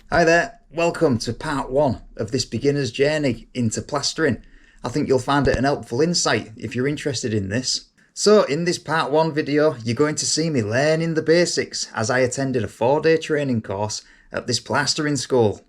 Hi there, welcome to part 1 of this beginner's journey into plastering. I think you'll find it an helpful insight if you're interested in this. So in this part 1 video, you're going to see me learning the basics as I attended a 4-day training course at this plastering school.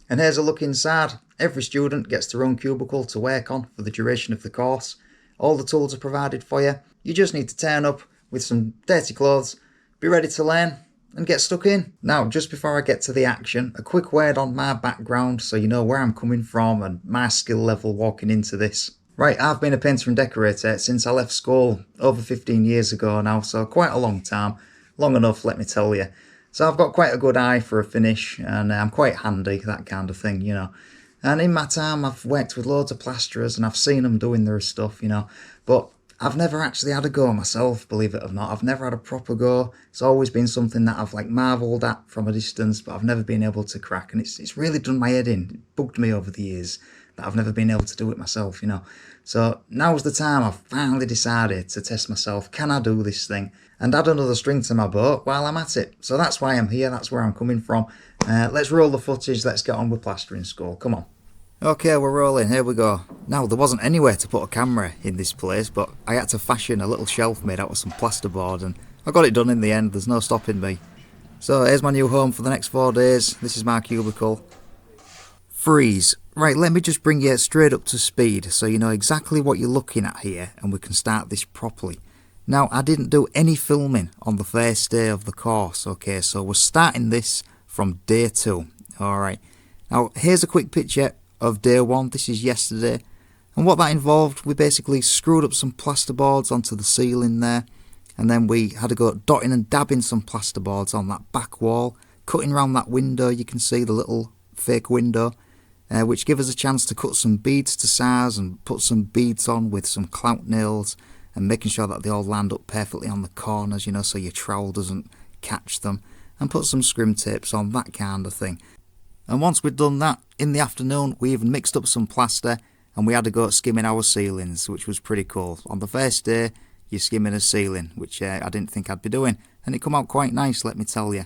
And here's a look inside. Every student gets their own cubicle to work on for the duration of the course. All the tools are provided for you. You just need to turn up with some dirty clothes, be ready to learn, and get stuck in. Now, just before I get to the action, a quick word on my background so you know where I'm coming from and my skill level walking into this. Right, I've been a painter and decorator since I left school over 15 years ago now, so quite a long time. Long enough, let me tell you. So I've got quite a good eye for a finish, and I'm quite handy, that kind of thing, you know. And in my time, I've worked with loads of plasterers and I've seen them doing their stuff, you know. But I've never actually had a go myself, believe it or not. I've never had a proper go. It's always been something that I've marvelled at from a distance, but I've never been able to crack. And it's really done my head in. It bugged me over the years that I've never been able to do it myself, you know. So now's the time I've finally decided to test myself. Can I do this thing? And add another string to my boat while I'm at it. So that's why I'm here. That's where I'm coming from. Let's roll the footage. Let's get on with plastering school. Come on. Okay, we're rolling, here we go. Now, there wasn't anywhere to put a camera in this place, but I had to fashion a little shelf made out of some plasterboard, and I got it done in the end. There's no stopping me. So here's my new home for the next 4 days. This is my cubicle. Freeze. Right, let me just bring you straight up to speed so you know exactly what you're looking at here and we can start this properly. Now, I didn't do any filming on the first day of the course, okay, so we're starting this from day 2. Alright, now here's a quick picture of day 1. This is yesterday, and what that involved, we basically screwed up some plasterboards onto the ceiling there, and then we had to go dotting and dabbing some plasterboards on that back wall, cutting around that window. You can see the little fake window, which give us a chance to cut some beads to size and put some beads on with some clout nails, and making sure that they all land up perfectly on the corners, you know, so your trowel doesn't catch them, and put some scrim tapes on, that kind of thing. And once we'd done that, in the afternoon, we even mixed up some plaster and we had to go skimming our ceilings, which was pretty cool. On the first day, you're skimming a ceiling, which I didn't think I'd be doing. And it come out quite nice, let me tell you.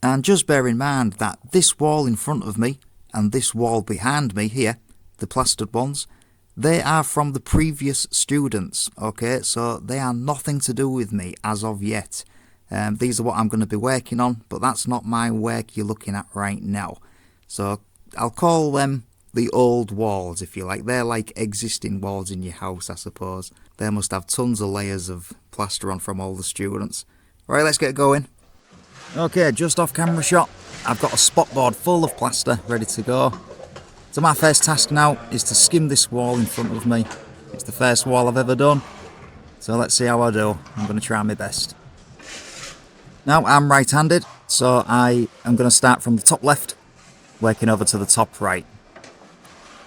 And just bear in mind that this wall in front of me and this wall behind me here, the plastered ones, they are from the previous students, okay? So they are nothing to do with me as of yet. These are what I'm going to be working on, but that's not my work you're looking at right now. So I'll call them the old walls, if you like. They're like existing walls in your house, I suppose. They must have tons of layers of plaster on from all the students. Right, let's get going. Okay, just off camera shot, I've got a spot board full of plaster ready to go. So my first task now is to skim this wall in front of me. It's the first wall I've ever done. So let's see how I do. I'm going to try my best. Now, I'm right-handed, so I am going to start from the top left, working over to the top right.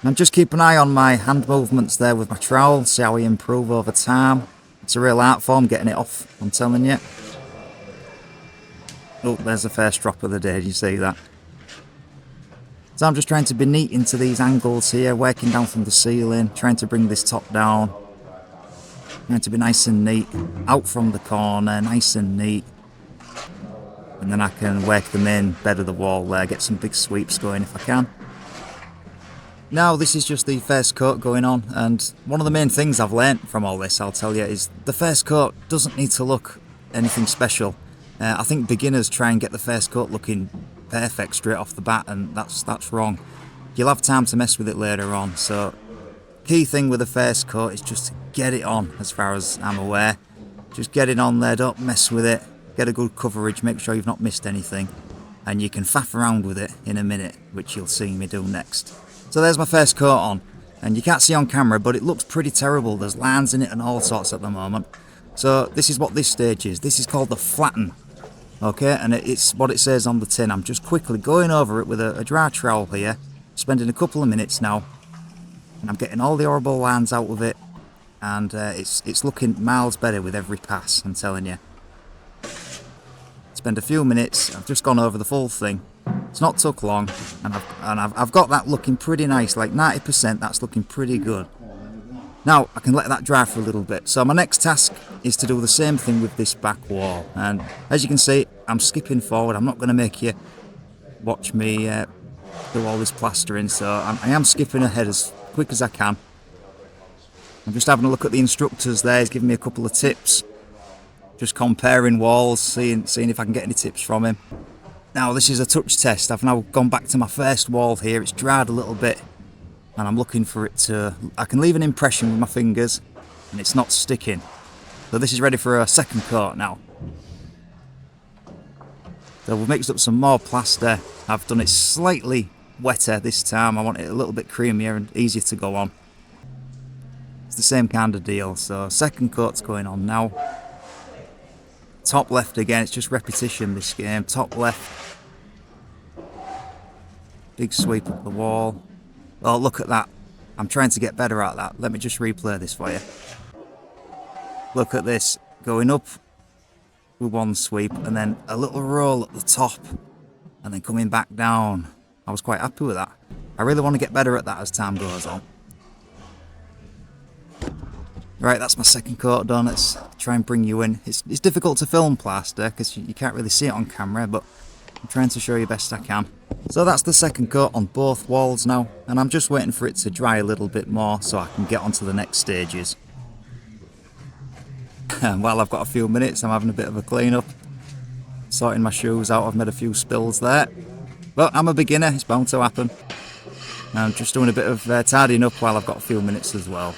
And just keep an eye on my hand movements there with my trowel, see how I improve over time. It's a real art form getting it off, I'm telling you. Oh, there's the first drop of the day, did you see that? So I'm just trying to be neat into these angles here, working down from the ceiling, trying to bring this top down. Trying to be nice and neat, out from the corner, nice and neat. And then I can work the main bed of the wall there, get some big sweeps going if I can. Now this is just the first coat going on, and one of the main things I've learnt from all this, I'll tell you, is the first coat doesn't need to look anything special. I think beginners try and get the first coat looking perfect straight off the bat, and that's wrong. You'll have time to mess with it later on, so key thing with the first coat is just to get it on, as far as I'm aware. Just get it on there, don't mess with it. Get a good coverage, make sure you've not missed anything, and you can faff around with it in a minute, which you'll see me do next. So there's my first coat on, and you can't see on camera, but it looks pretty terrible. There's lines in it and all sorts at the moment. So this is what this stage is. This is called the flatten, okay, and it's what it says on the tin. I'm just quickly going over it with a dry trowel here, spending a couple of minutes now, and I'm getting all the horrible lines out of it, and it's looking miles better with every pass, I'm telling you. Spend a few minutes, I've just gone over the full thing. It's not took long, and I've got that looking pretty nice, like 90%, that's looking pretty good. Now, I can let that dry for a little bit. So my next task is to do the same thing with this back wall. And as you can see, I'm skipping forward. I'm not going to make you watch me do all this plastering, so I am skipping ahead as quick as I can. I'm just having a look at the instructors there. He's giving me a couple of tips. Just comparing walls, seeing if I can get any tips from him. Now this is a touch test. I've now gone back to my first wall here. It's dried a little bit and I'm looking for it to... I can leave an impression with my fingers and it's not sticking. So this is ready for a second coat now. So we've mixed up some more plaster. I've done it slightly wetter this time. I want it a little bit creamier and easier to go on. It's the same kind of deal. So second coat's going on now. Top left again, it's just repetition this game. Top left. Big sweep up the wall. Oh, look at that. I'm trying to get better at that. Let me just replay this for you. Look at this. Going up with one sweep and then a little roll at the top and then coming back down. I was quite happy with that. I really want to get better at that as time goes on. Right, that's my second coat done. Let's try and bring you in. It's difficult to film plaster because you can't really see it on camera, but I'm trying to show you best I can. So that's the second coat on both walls now, and I'm just waiting for it to dry a little bit more so I can get on to the next stages. And while I've got a few minutes, I'm having a bit of a clean up, sorting my shoes out. I've made a few spills there, but I'm a beginner, it's bound to happen. I'm just doing a bit of tidying up while I've got a few minutes as well.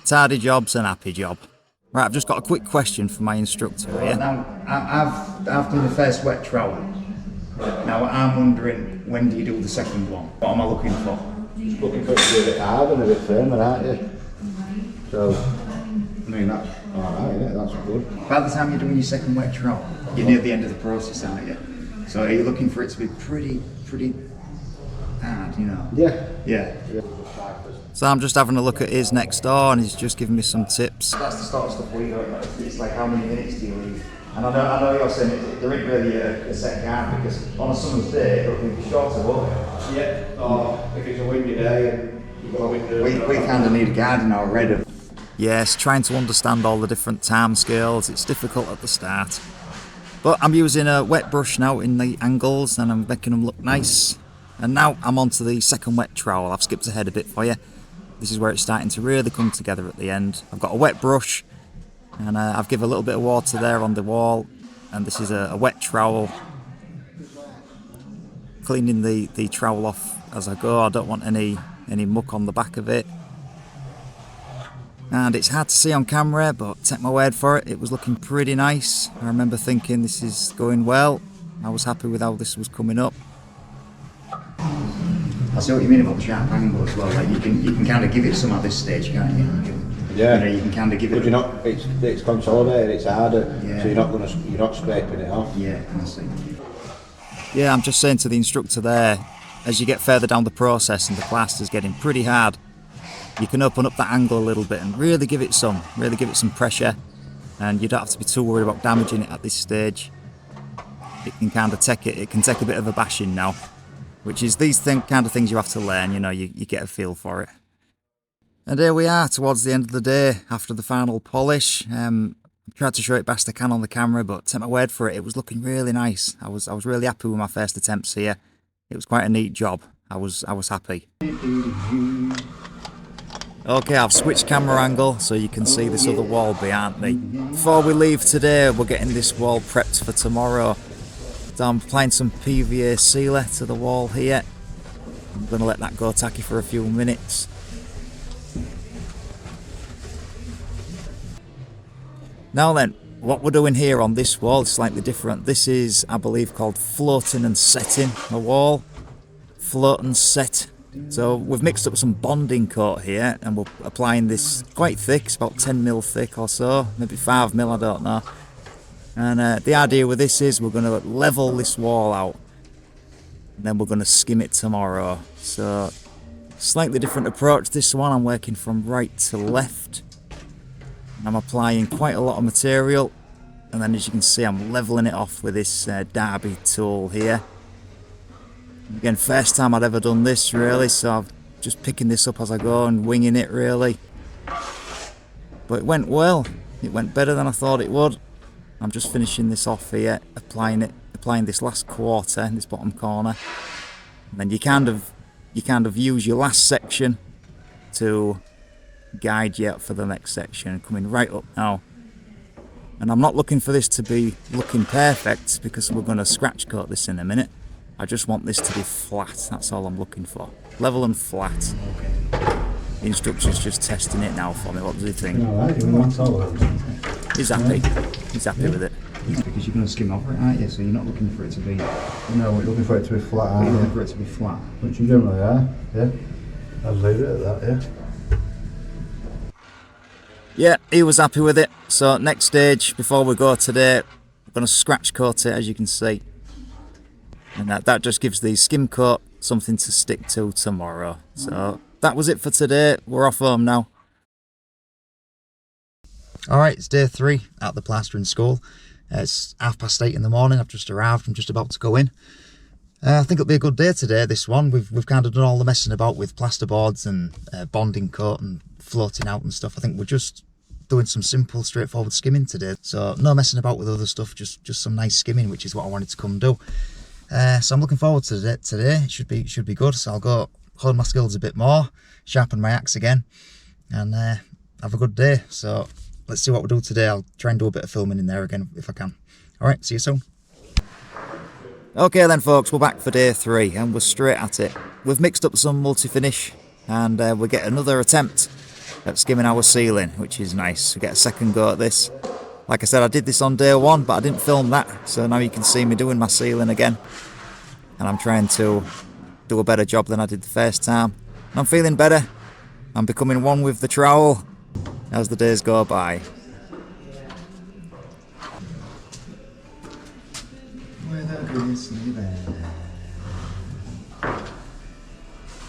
Tidy job's an happy job. Right, I've just got a quick question for my instructor here. Now, I've done the first wet trowel. Now, I'm wondering, when do you do the second one? What am I looking for? Just looking for it to be a bit hard and a bit firmer, aren't you? So, I mean, that's alright, isn't it? That's good. By the time you're doing your second wet trowel, you're near the end of the process, aren't you? So, are you looking for it to be pretty hard, you know? Yeah. Yeah. So I'm just having a look at his next door and he's just giving me some tips. That's the sort of stuff we don't know. It's like, how many minutes do you leave? And I know you're saying there ain't really a set guard because on a summer's day it'll be shorter, won't it? Yeah, or if it's a windy day, you've got a window. We kind of need a guard in our red. Yes, trying to understand all the different time scales, it's difficult at the start. But I'm using a wet brush now in the angles and I'm making them look nice. And now I'm on to the second wet trowel. I've skipped ahead a bit for you. This is where it's starting to really come together at the end. I've got a wet brush and I've given a little bit of water there on the wall, and this is a wet trowel. Cleaning the trowel off as I go. I don't want any muck on the back of it. And it's hard to see on camera, but take my word for it, it was looking pretty nice. I remember thinking this is going well. I was happy with how this was coming up. I see what you mean about the sharp angle as well. Like you can kind of give it some at this stage, can't you? Yeah. You know, you can kind of give it. But you're not. It's consolidated. It's harder. Yeah. So you're not scraping it off. Yeah, I see. Yeah, I'm just saying to the instructor there, as you get further down the process and the plaster's getting pretty hard, you can open up that angle a little bit and really give it some pressure, and you don't have to be too worried about damaging it at this stage. It can kind of take a bit of a bashing now. Which is these kind of things you have to learn, you know, you get a feel for it. And here we are towards the end of the day after the final polish. I tried to show it best I can on the camera, but take my word for it, it was looking really nice. I was really happy with my first attempts here. It was quite a neat job. I was happy. Okay, I've switched camera angle so you can see this other wall behind me. Before we leave today, we're getting this wall prepped for tomorrow. So I'm applying some PVA sealer to the wall here. I'm going to let that go tacky for a few minutes. Now then, what we're doing here on this wall is slightly different. This is, I believe, called floating and setting the wall. Float and set. So we've mixed up some bonding coat here and we're applying this quite thick, it's about 10mm thick or so, maybe 5mm, I don't know. And the idea with this is we're going to level this wall out and then we're going to skim it tomorrow. So slightly different approach. This one I'm working from right to left. I'm applying quite a lot of material and then as you can see I'm leveling it off with this Dabbing tool here. Again, first time I'd ever done this really, so I'm just picking this up as I go and winging it really. But it went well. It went better than I thought it would. I'm just finishing this off here, applying this last quarter in this bottom corner. And then you kind of use your last section to guide you up for the next section. Coming right up now. And I'm not looking for this to be looking perfect because we're going to scratch coat this in a minute. I just want this to be flat, that's all I'm looking for. Level and flat. The instructor's just testing it now for me. What does he think? He's happy. He's happy with it. Because you're going to skim over it, aren't you? So you're not looking for it to be... No, we're looking for it to be flat, aren't You're you? looking for it to be flat. Which you generally are, yeah. I'll leave it at that, yeah. Yeah, he was happy with it. So next stage, before we go today, we're going to scratch coat it, as you can see. And that just gives the skim coat something to stick to tomorrow. So that was it for today. We're off home now. Alright, it's day 3 at the Plastering School. It's 8:30 in the morning. I've just arrived. I'm just about to go in. I think it'll be a good day today, this one. We've kind of done all the messing about with plasterboards and bonding coat and floating out and stuff. I think we're just doing some simple, straightforward skimming today. So no messing about with other stuff, just some nice skimming, which is what I wanted to come do. So I'm looking forward to today. It should be good. So I'll go hone my skills a bit more, sharpen my axe again, and have a good day. So let's see what we do today. I'll try and do a bit of filming in there again if I can. Alright, see you soon. Okay then folks, we're back for day 3 and we're straight at it. We've mixed up some multi-finish and we get another attempt at skimming our ceiling, which is nice. We get a second go at this. Like I said, I did this on day 1, but I didn't film that, so now you can see me doing my ceiling again. And I'm trying to do a better job than I did the first time. And I'm feeling better. I'm becoming one with the trowel as the days go by.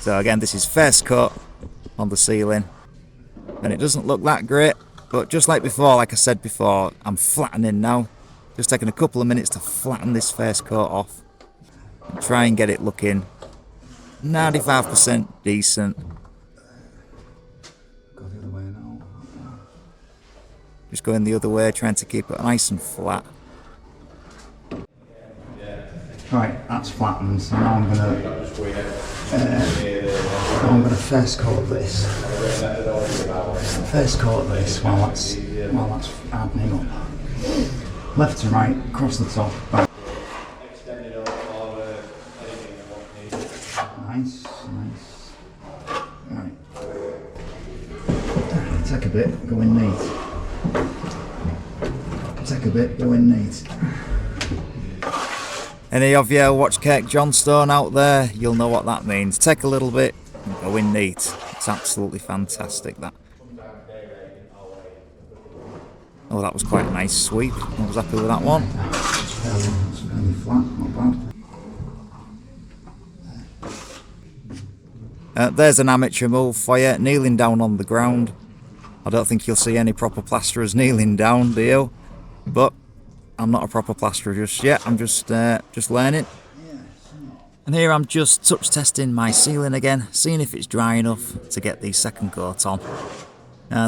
So again, this is first coat on the ceiling, and it doesn't look that great, but just like before, like I said before, I'm flattening now. Just taking a couple of minutes to flatten this first coat off and try and get it looking 95% decent. Just going the other way, trying to keep it nice and flat. Right, that's flattened, so now I'm gonna first coat this. First coat this while that's hardening up. Left to right, across the top, back. Nice. Right. Take a bit, go in neat. Take a bit, go in neat. Any of you watch Kirk Johnstone out there, you'll know what that means. Take a little bit and go in neat. It's absolutely fantastic, that. Oh, that was quite a nice sweep. I was happy with that one. It's fairly flat, not bad. There's an amateur move for you, kneeling down on the ground. I don't think you'll see any proper plasterers kneeling down, do you? But I'm not a proper plasterer just yet. I'm just learning. And here I'm just touch testing my ceiling again, seeing if it's dry enough to get the second coat on.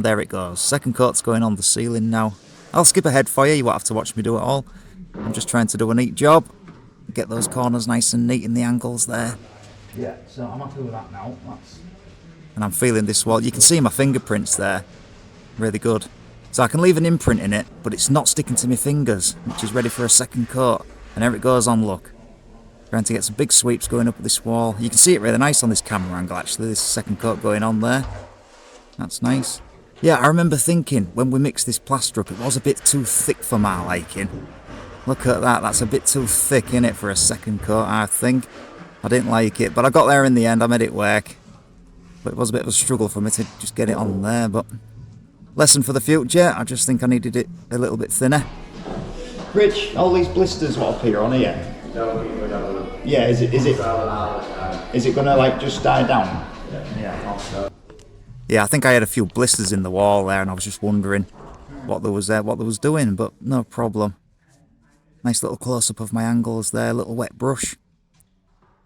There it goes. Second coat's going on the ceiling now. I'll skip ahead for you. You won't have to watch me do it all. I'm just trying to do a neat job. Get those corners nice and neat in the angles there. Yeah, so I'm happy with that now. And I'm feeling this wall. You can see my fingerprints there. Really good. So I can leave an imprint in it, but it's not sticking to my fingers, which is ready for a second coat. And there it goes on, look. Trying to get some big sweeps going up this wall. You can see it really nice on this camera angle, actually. This second coat going on there. That's nice. Yeah, I remember thinking, when we mixed this plaster up, it was a bit too thick for my liking. Look at that, that's a bit too thick, innit, for a second coat, I think. I didn't like it, but I got there in the end, I made it work. But it was a bit of a struggle for me to just get it on there, but... lesson for the future, I just think I needed it a little bit thinner. Rich, all these blisters what appear on here? Yeah, is it gonna like just die down? Yeah, I think I had a few blisters in the wall there and I was just wondering what there was doing, but no problem. Nice little close-up of my angles there, little wet brush.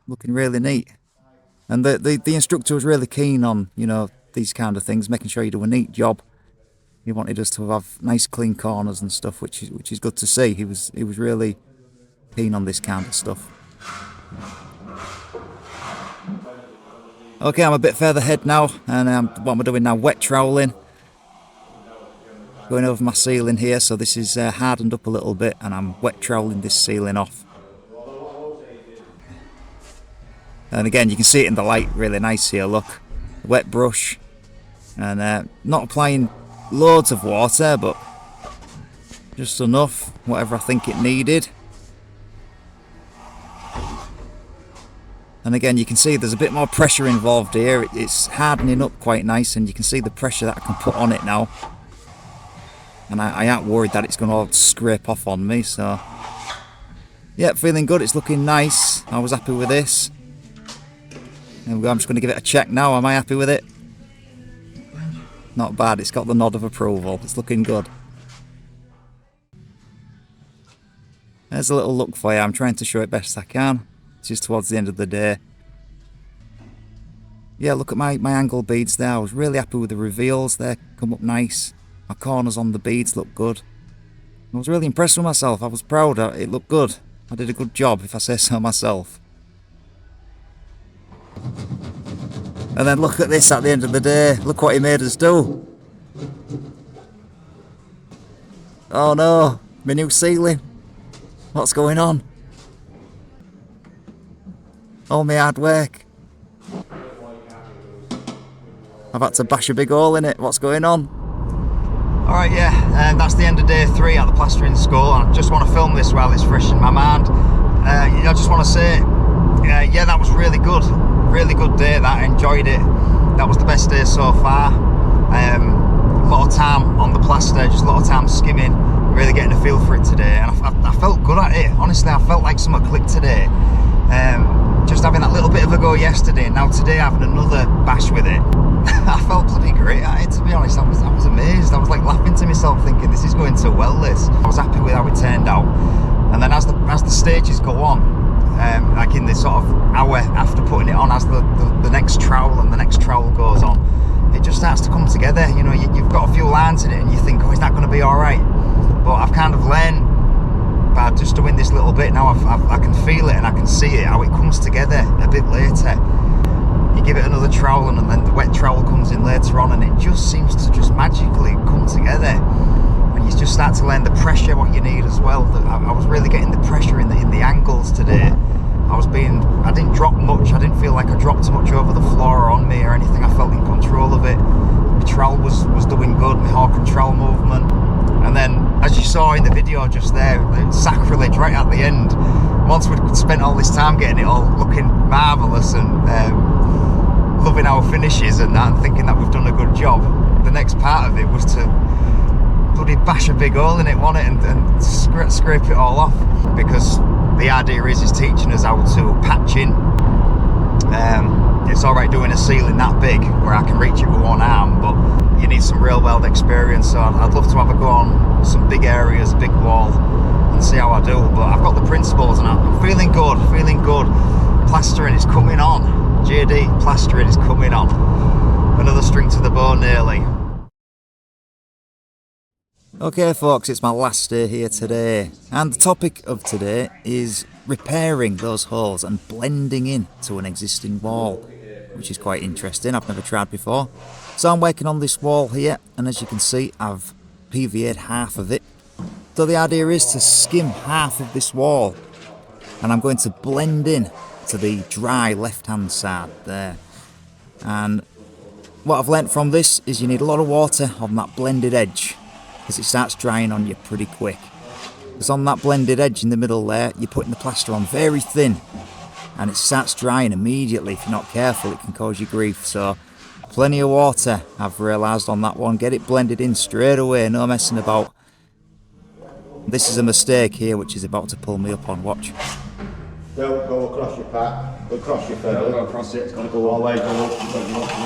Looking really neat. And the instructor was really keen on, you know, these kind of things, making sure you do a neat job. He wanted us to have nice clean corners and stuff, which is good to see. He was really keen on this kind of stuff. Okay, I'm a bit further ahead now, and what am I doing now? Wet troweling. Going over my ceiling here, so this is hardened up a little bit, and I'm wet troweling this ceiling off. And again, you can see it in the light really nice here, look. Wet brush, and not applying loads of water, but just enough, whatever I think it needed. And again, you can see there's a bit more pressure involved here. It's hardening up quite nice, and you can see the pressure that I can put on it now. And I ain't worried that it's going to all scrape off on me, so... yeah, feeling good, it's looking nice. I was happy with this. There we go, I'm just going to give it a check now. Am I happy with it? Not bad, it's got the nod of approval. It's looking good. There's a little look for you. I'm trying to show it best I can. It's just towards the end of the day. Yeah, look at my angle beads there. I was really happy with the reveals. They come up nice. My corners on the beads look good. I was really impressed with myself. I was proud. It looked good. I did a good job, if I say so myself. And then look at this at the end of the day. Look what he made us do. Oh no, my new ceiling. What's going on? All my hard work. I've had to bash a big hole in it. What's going on? Alright, yeah, and that's the end of day 3 at the Plastering School. I just want to film this while it's fresh in my mind. I just want to say, yeah, that was really good. Really good day, that. I enjoyed it. That was the best day so far. A lot of time on the plaster, just a lot of time skimming, really getting a feel for it today. And I felt good at it. Honestly, I felt like something clicked today. Just having that little bit of a go yesterday, and now today having another bash with it. I felt bloody great at it, to be honest. I was amazed. I was like laughing to myself, thinking this is going so well. This. I was happy with how it turned out. And then as the stages go on, like in the sort of hour after putting it on, as the next trowel and the next trowel goes on, it just starts to come together. You know, you've got a few lines in it, and you think, oh, is that going to be all right? But I've kind of learned by just doing this little bit now. I can feel it and I can see it, how it comes together a bit later. You give it another trowel, and then the wet trowel comes in later on, and it just seems to just magically come together. And you just start to learn the pressure, what you need as well. I was really getting the pressure in the angles today. I didn't drop much. I didn't feel like I dropped too much over the floor or on me or anything. I felt in control of it. The trowel was doing good, my hawk and trowel movement. And then, as you saw in the video just there, sacrilege right at the end. Once we'd spent all this time getting it all looking marvellous and loving our finishes and that, and thinking that we've done a good job, the next part of it was to bloody bash a big hole in it, wasn't it, and scrape it all off. Because the idea is teaching us how to patch in. It's alright doing a ceiling that big where I can reach it with one arm, but you need some real world experience, so I'd love to have a go on some big areas, big wall, and see how I do. But I've got the principles and I'm feeling good, Plastering is coming on. JD plastering is coming on. Another string to the bow nearly. Okay folks, it's my last day here today, and the topic of today is repairing those holes and blending in to an existing wall, which is quite interesting. I've never tried before. So I'm working on this wall here, and as you can see, I've PVA'd half of it. So the idea is to skim half of this wall, and I'm going to blend in to the dry left hand side there. And what I've learnt from this is you need a lot of water on that blended edge, because it starts drying on you pretty quick. Because on that blended edge in the middle there, you're putting the plaster on very thin, and it starts drying immediately. If you're not careful, it can cause you grief. So plenty of water, I've realised on that one. Get it blended in straight away, no messing about. This is a mistake here which is about to pull me up on, watch. Don't go across your pack, go across your feather. Don't go across it, it's got to go all the way, go up, because you want to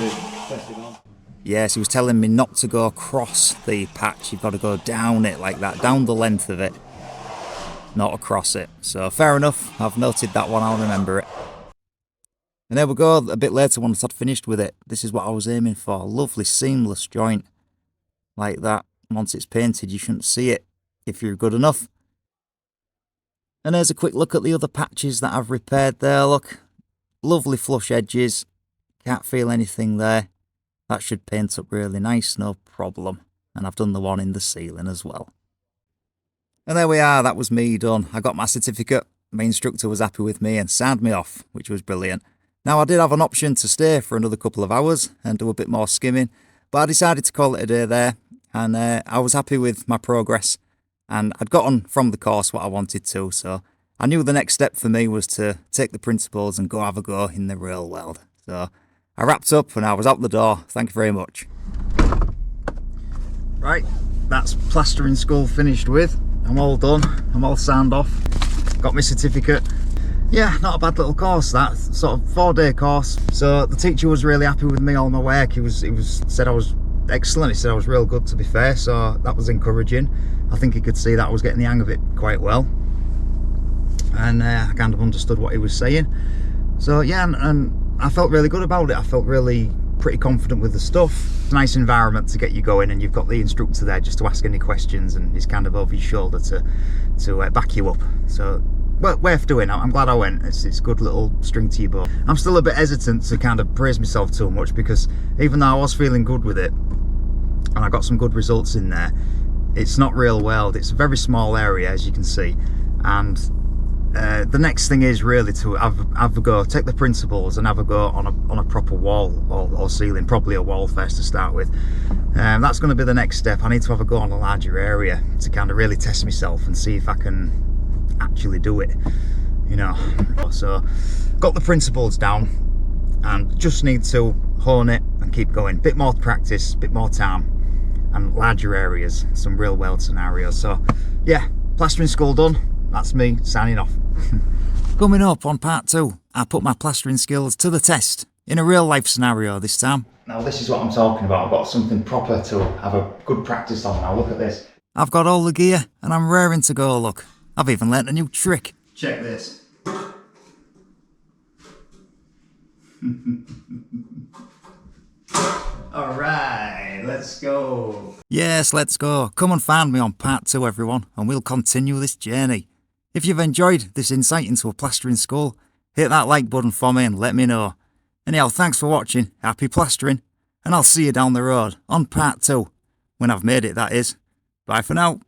test it on. Yes, he was telling me not to go across the patch, you've got to go down it like that, down the length of it, not across it. So fair enough, I've noted that one, I'll remember it. And there we go, a bit later once I'd finished with it. This is what I was aiming for, a lovely seamless joint, like that. Once it's painted you shouldn't see it, if you're good enough. And there's a quick look at the other patches that I've repaired there, look. Lovely flush edges, Can't feel anything there. That should paint up really nice, no problem. And I've done the one in the ceiling as well. And there we are, that was me done. I got my certificate. My instructor was happy with me and signed me off, which was brilliant. Now I did have an option to stay for another couple of hours and do a bit more skimming, but I decided to call it a day there, and I was happy with my progress, and I'd gotten from the course what I wanted to, so I knew the next step for me was to take the principles and go have a go in the real world. So I wrapped up and I was out the door. Thank you very much. Right, that's plastering school finished with. I'm all done, I'm all signed off, got my certificate. Yeah, not a bad little course, that sort of 4-day course. So the teacher was really happy with me, all my work. He said I was excellent. He said I was real good, to be fair, so that was encouraging. I think he could see that I was getting the hang of it quite well, and I kind of understood what he was saying. So yeah, and I felt really good about it. I felt really pretty confident with the stuff. It's a nice environment to get you going, and you've got the instructor there just to ask any questions, and he's kind of over your shoulder to back you up. So well, worth doing. I'm glad I went. It's a good little string to your bow. I'm still a bit hesitant to kind of praise myself too much, because even though I was feeling good with it and I got some good results in there, it's not real world. It's a very small area, as you can see, and the next thing is really to have a go, take the principles and have a go on a proper wall or ceiling, probably a wall first to start with. That's going to be the next step. I need to have a go on a larger area to kind of really test myself and see if I can actually do it, you know. So got the principles down and just need to hone it and keep going. Bit more practice, bit more time, and larger areas, some real world scenarios. So yeah, plastering school done. That's me signing off. Coming up on part 2, I put my plastering skills to the test in a real life scenario this time. Now this is what I'm talking about. I've got something proper to have a good practice on. Now look at this. I've got all the gear and I'm raring to go, look. I've even learnt a new trick. Check this. Alright, let's go. Yes, let's go. Come and find me on part 2, everyone, and we'll continue this journey. If you've enjoyed this insight into a plastering school, hit that like button for me and let me know. Anyhow, thanks for watching, happy plastering, and I'll see you down the road on part 2, when I've made it, that is. Bye for now.